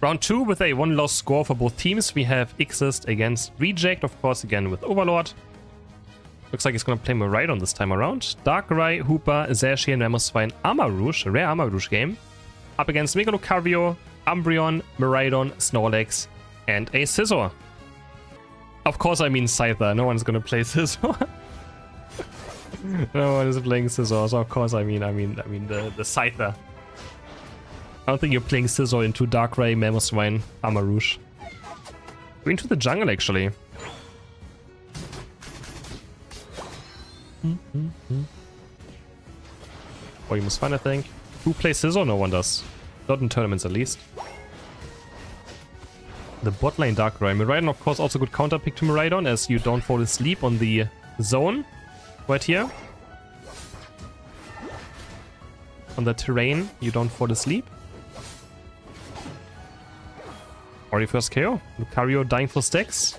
Round 2 with a 1-loss score for both teams. We have Igzist against Reject, of course, again with Overlord. Looks like he's gonna play Miraidon this time around. Darkrai, Hooper, Zacian, Mamoswine, Armarouge, a rare Armarouge game. Up against Megalocario, Umbreon, Miraidon, Snorlax, and a Scizor. Of course, I mean Scyther. No one's gonna play Scizor. No one is playing Scizor, so of course I mean the Scyther. I don't think you're playing Scizor into Darkrai, Mamoswine, Armarouge. Going to the jungle actually. Or you must find, I think. Who plays Scizor? No one does. Not in tournaments at least. The bot lane Darkrai. Miraidon, of course, also good counter pick to Miraidon, as you don't fall asleep on the zone right here. On the terrain, you don't fall asleep. Already first KO. Lucario dying for stacks.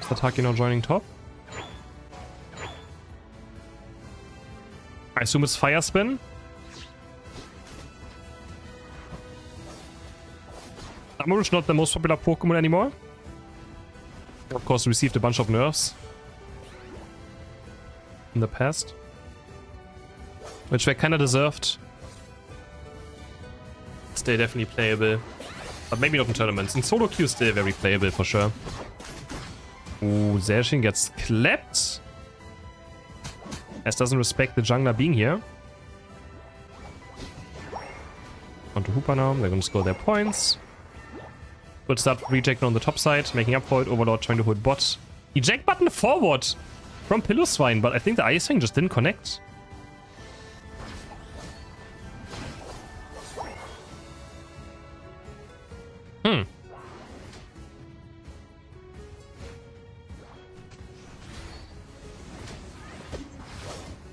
Sataki now joining top. I assume it's Fire Spin. Armarouge not the most popular Pokemon anymore. Of course, received a bunch of nerfs in the past, which were kind of deserved. Still definitely playable, but maybe not in tournaments. In solo queue, still very playable for sure. Ooh, Zacian gets clapped. As doesn't respect the jungler being here. On to Hooper now. They're going to score their points. Good start Reject on the top side, making up for it. Overlord trying to hold bot. Eject button forward from Piloswine, but I think the Ice Wing just didn't connect.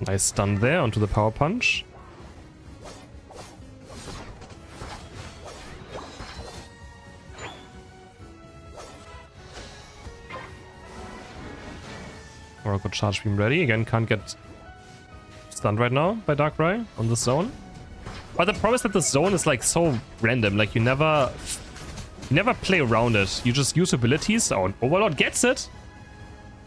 Nice stun there onto the Power Punch. Oracle Charge Beam ready. Again, can't get stunned right now by Darkrai on this zone. But the problem is that the zone is like so random. Like you never play around it. You just use abilities. Oh, and Overlord gets it.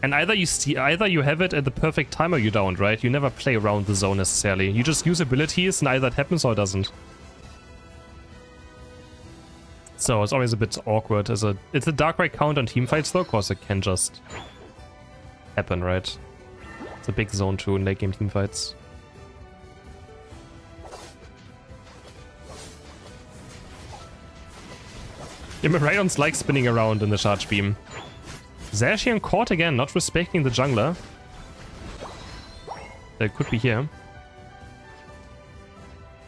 And either you have it at the perfect time or you don't, right? You never play around the zone necessarily. You just use abilities and either it happens or it doesn't. So it's always a bit awkward. It's a Darkrai count on teamfights though. Of course it can just happen, right? It's a big zone too in late game teamfights. Yeah, Miraidon's like spinning around in the charge beam. Zacian caught again, not respecting the jungler. That could be here.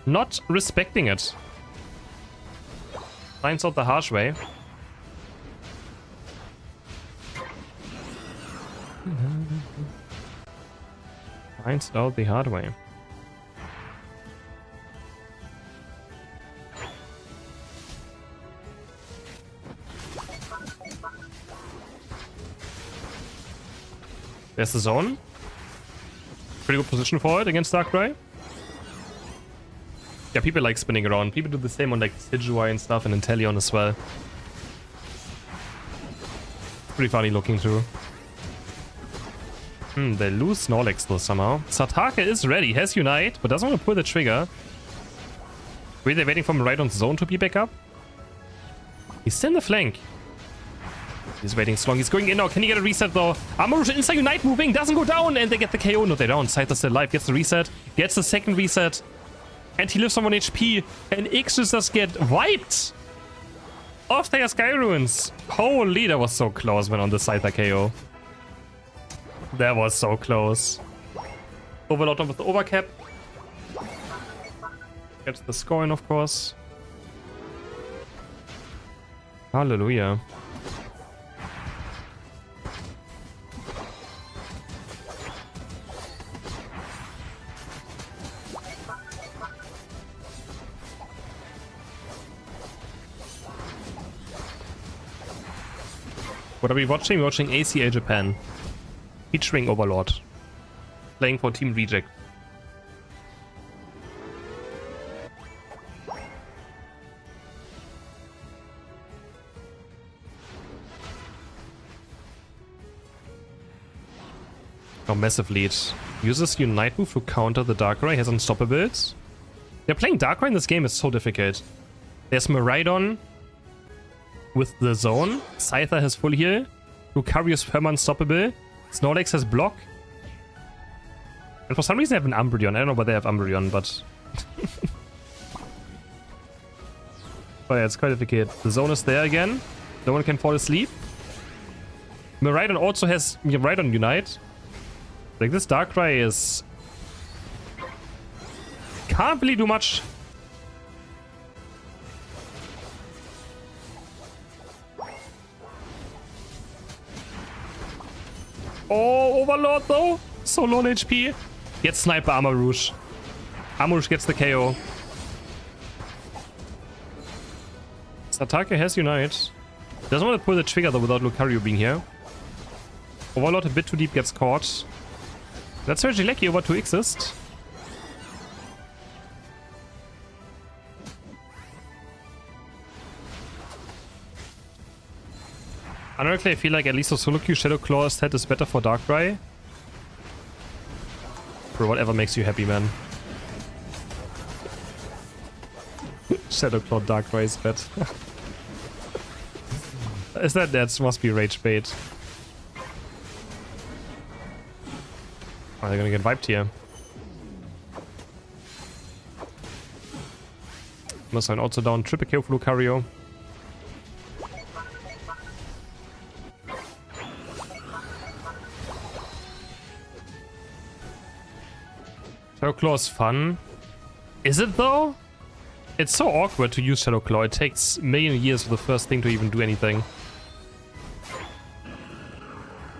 Not respecting it. Finds out the harsh way. Finds out the hard way. There's the zone. Pretty good position for it against Darkrai. Yeah, people like spinning around. People do the same on like Decidueye and stuff, and Inteleon as well. Pretty funny looking too. They lose Snorlax though somehow. Satake is ready, has Unite, but doesn't want to pull the trigger. Wait, they're waiting for Miraidon's zone to be back up. He's still in the flank. He's waiting so long. He's going in now. Can he get a reset though? Armarouge inside Unite moving. Doesn't go down. And they get the KO. No, they don't. Scyther's still alive. Gets the reset. Gets the second reset. And he lives on 1 HP. And Igzist just get wiped off their Sky Ruins. Holy, that was so close when on the Scyther KO. That was so close. Overlord on with the overcap. Gets the scoring, of course. Hallelujah. What are we watching? We're watching ACL Japan. Featuring Overlord. Playing for Team Reject. Oh, massive lead. Uses Unite move to counter the Darkrai, has Unstoppables. They're playing Darkrai in this game is so difficult. There's Miraidon with the zone. Scyther has full heal. Lucario is perma-unstoppable. Snorlax has block. And for some reason they have an Umbreon. I don't know why they have Umbreon, but... oh yeah, it's quite difficult. The zone is there again. No one can fall asleep. Miraidon also has Miraidon Unite. Like, this Darkrai is... can't really do much. Oh, Overlord though. So low on HP. Gets sniped by Armarouge. Armarouge gets the KO. Satake has Unite. Doesn't want to pull the trigger though without Lucario being here. Overlord a bit too deep gets caught. That's Sergi Lecky over to Igzist. Ironically, I feel like at least the solo queue Shadow Claw set is better for Darkrai. For whatever makes you happy, man. Shadow Claw Darkrai is bad. Is that must be rage bait. Oh, they're gonna get wiped here. Must also down triple kill for Lucario. Shadow Claw is fun. Is it though? It's so awkward to use Shadow Claw. It takes a million years for the first thing to even do anything.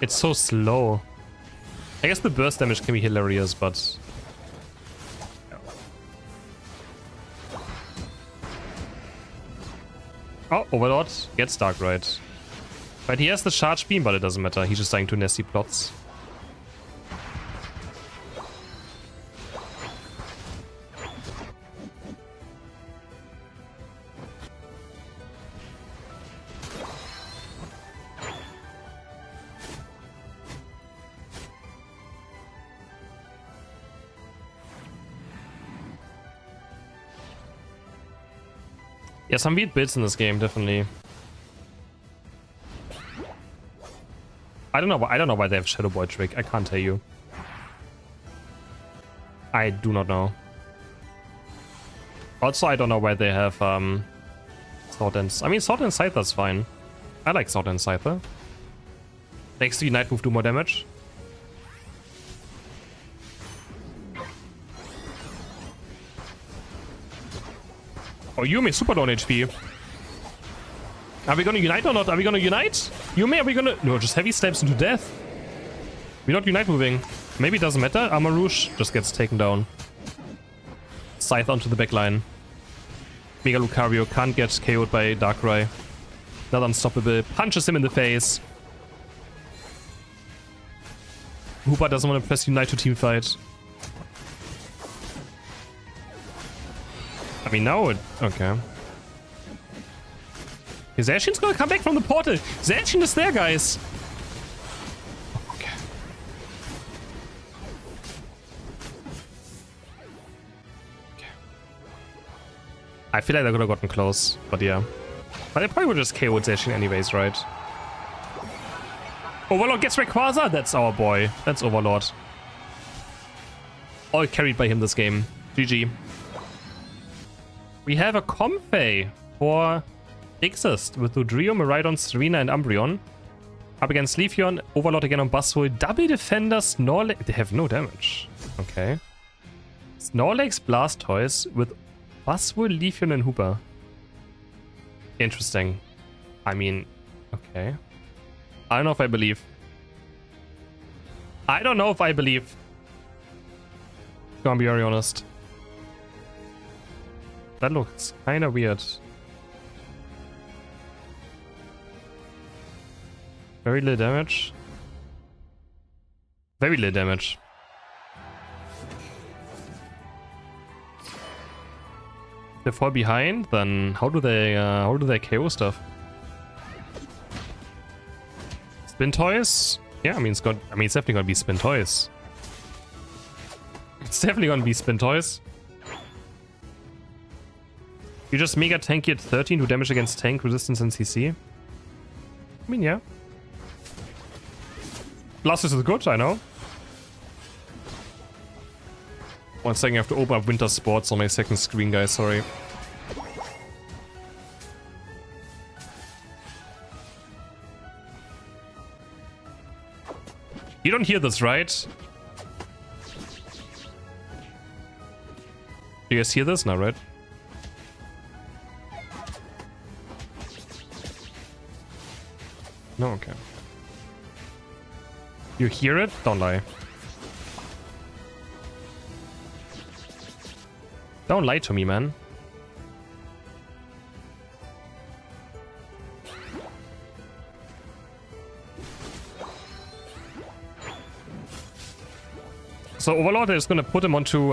It's so slow. I guess the burst damage can be hilarious, but... oh, Overlord gets Darkrai. But he has the charge beam, but it doesn't matter. He's just dying to nasty plots. Yeah, some weird builds in this game, definitely. I don't know why they have Shadow Ball trick. I can't tell you. I do not know. Also, I don't know why they have Sword and... I mean, Sword and Scyther's fine. I like Sword and Scyther. Makes the Unite move do more damage. Oh, Yuumi super low on HP. Are we gonna unite or not? Are we gonna unite? Yuumi, are we gonna... no, just heavy stabs into death. We're not unite moving. Maybe it doesn't matter. Armarouge just gets taken down. Scythe onto the backline. Mega Lucario can't get KO'd by Darkrai. Not unstoppable. Punches him in the face. Hooper doesn't want to press Unite to teamfight. I mean, now it... okay. Zacian's gonna come back from the portal. Zacian is there, guys. Okay. Okay. I feel like they could have gotten close, but yeah. But they probably would just KO Zacian anyways, right? Overlord gets Rayquaza? That's our boy. That's Overlord. All carried by him this game. GG. We have a Comfey for Igzist with Dodrio, Miraidon, Serena, and Umbreon. Up against Leafeon, Overlord again on Buzzwole, double defender, Snorlax. They have no damage. Okay. Snorlax, Blastoise with Buzzwole, Leafeon, and Hooper. Interesting. I mean, okay. I don't know if I believe. I don't know if I believe. Gonna be very honest. That looks kind of weird. Very little damage. Very little damage. If they fall behind, then how do they KO stuff? Spin Toys Yeah, I mean, it's definitely gonna be Spin Toys. It's definitely gonna be Spin Toys. You just mega tanky at 13 to damage against tank, resistance, and CC. I mean, yeah. Blastoise is good, I know. 1 second, I have to open up Winter Sports on my second screen, guys, sorry. You don't hear this, right? Do you guys hear this? No, right? No, okay. You hear it? Don't lie. Don't lie to me, man. So Overlord is gonna put him onto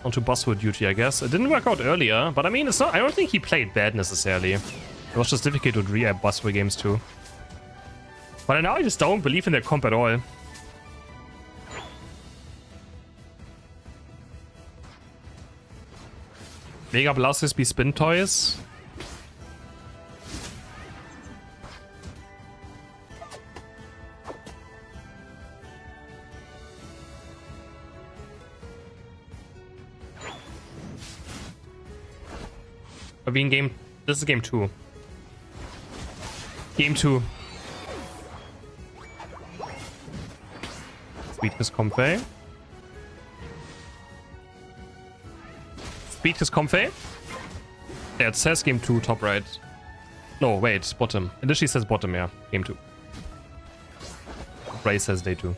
Buzzword duty, I guess. It didn't work out earlier, but I mean, it's not. I don't think he played bad necessarily. It was just difficult to re-app Buzzword games too. But now I just don't believe in their comp at all. Mega Blastoise be Spin Toys. Are we in game? This is game 2. Game 2. Speed Comfey. Speed Comfey. Yeah, it says game 2, top right. No, wait, bottom. It literally says bottom, yeah. Game 2. Ray says day 2.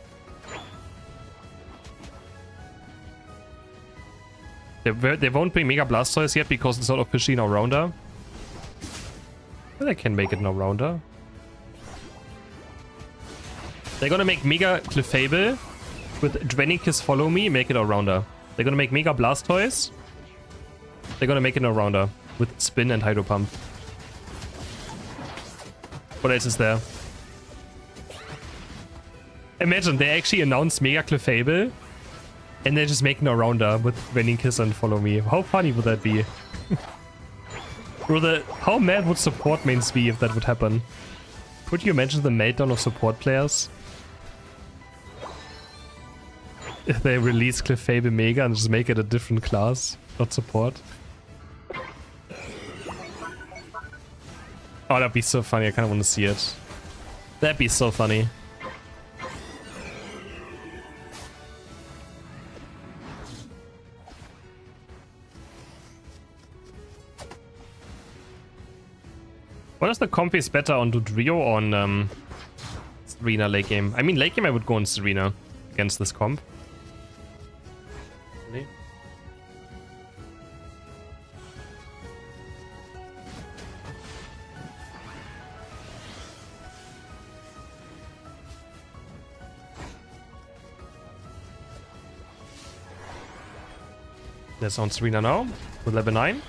They won't bring Mega Blastoise yet because it's not officially no rounder. But they can make it no rounder. They're gonna make Mega Clefable with Dwenikiss Follow Me, make it a rounder. They're gonna make Mega Blastoise. They're gonna make it a rounder with Spin and Hydro Pump. What else is there? Imagine they actually announce Mega Clefable and they're just making a rounder with Dwenikiss and Follow Me. How funny would that be? Bro, how mad would support mains be if that would happen? Could you imagine the meltdown of support players? If they release Clefable Mega and just make it a different class, not support. Oh, that'd be so funny. I kind of want to see it. That'd be so funny. What is the comp is better on Dodrio or on Serena late game? I mean, late game I would go on Serena against this comp. Really? That's on Serena now with level 9.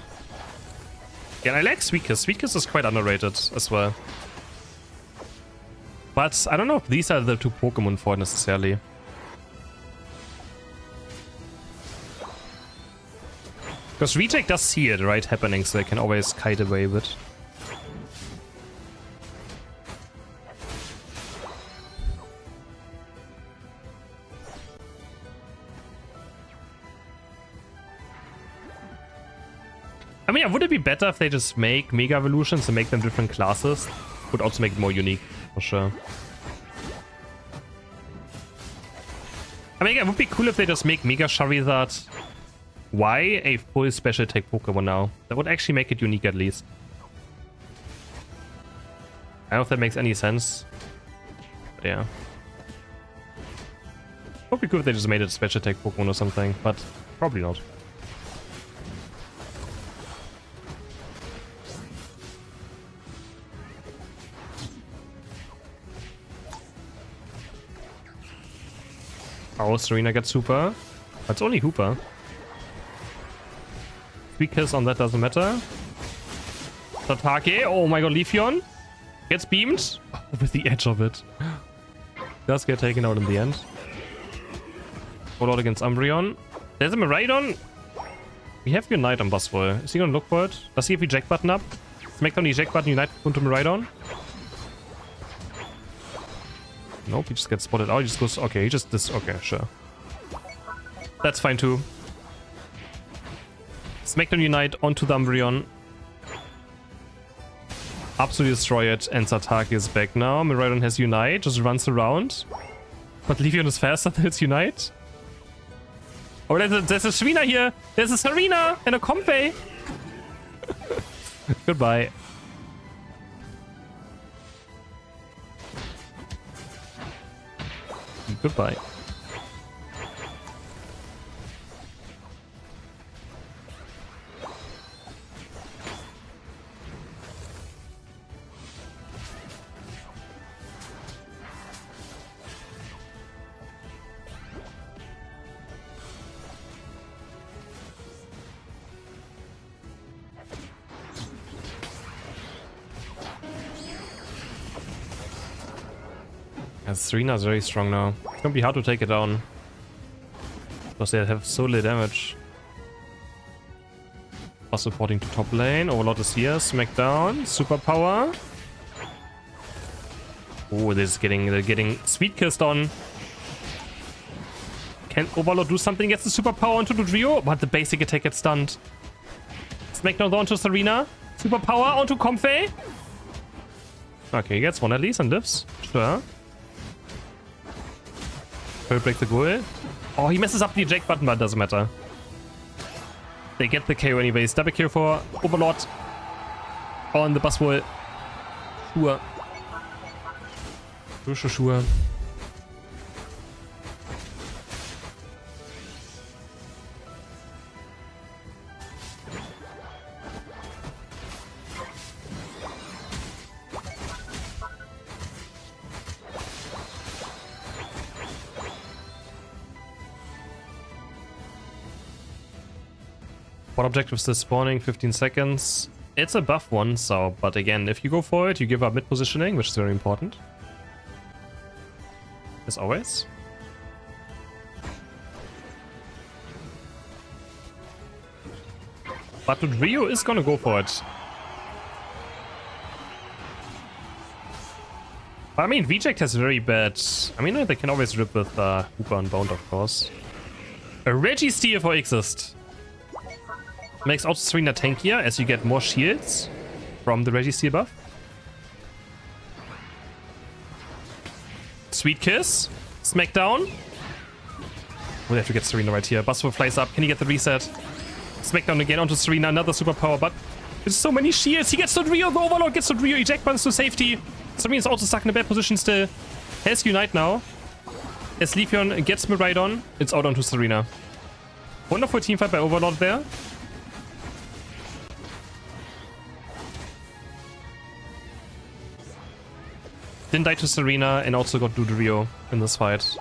Yeah, I like Suicune. Suicune is quite underrated as well. But I don't know if these are the 2 Pokemon for it necessarily. Because Reject does see it, right, happening, so they can always kite away with it. I mean, would it be better if they just make Mega Evolutions and make them different classes? Would also make it more unique, for sure. I mean, it would be cool if they just make Mega Charizard Y a full special attack Pokemon now. That would actually make it unique at least. I don't know if that makes any sense. But yeah. It would be cool if they just made it a special attack Pokemon or something, but probably not. Oh, Serena gets Super. That's only Hooper. 3 kills on that doesn't matter. Satake, oh my god, Leafeon. Gets beamed with the edge of it. Does get taken out in the end. Overlord against Umbreon. There's a Miraidon. We have Unite on Buswell. Is he gonna look for it? Does he have eject button up? Smackdown the eject button, Unite onto Miraidon. Nope, he just gets spotted out. He just goes. Okay, he just this. Okay, sure. That's fine too. Smackdown Unite onto the Umbreon. Absolutely destroy it, and Satake is back now. Miraidon has Unite, just runs around. But Leafeon is faster than its Unite. Oh, there's a Serena here! There's a Serena and a Comfey! Goodbye. Goodbye. Serena is very strong now. It's gonna be hard to take it down. Because they have so little damage. Plus supporting to top lane. Overlord is here. Smackdown. Superpower. Oh, they're getting sweet kissed on. Can Overlord do something against the superpower onto Dodrio? But the basic attack gets stunned. Smackdown onto Serena. Superpower onto Comfey. Okay, he gets one at least and lives. Sure. Will break the goal. Oh, he messes up the eject button, but it doesn't matter. They get the KO anyways. Double kill for Overlord on the bus wall. Sure. Sure. What objective is this spawning? 15 seconds. It's a buff one, so, but again, if you go for it, you give up mid positioning, which is very important. As always. But Rio is gonna go for it. I mean, Veject has very bad... I mean, they can always rip with Hooper and Bound, of course. A Registeel for Igzist. Makes also Serena tankier as you get more shields from the Registeel buff. Sweet Kiss. Smackdown. We have to get Serena right here. Buswell flies up. Can he get the reset? Smackdown again onto Serena. Another superpower, but there's so many shields. He gets to Rio. The Overlord gets to Rio. Eject buttons to safety. Serena's also stuck in a bad position still. Has Unite now. As Leafeon gets Miraidon, it's out onto Serena. Wonderful teamfight by Overlord there. Didn't die to Serena and also got Dodrio in this fight.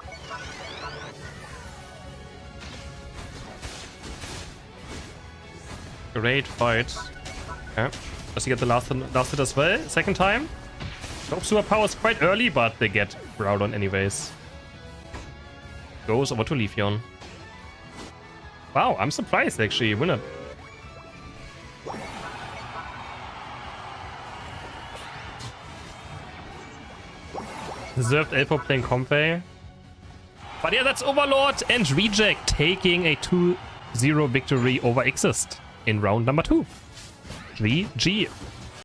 Great fight. Okay. Does he get the last hit as well? Second time. Top superpower is quite early, but they get Groudon anyways. Goes over to Leafeon. Wow, I'm surprised actually. Win it. Deserved Elfo playing Comfey. But yeah, that's Overlord and Reject taking a 2-0 victory over Igzist in round number 2. GG.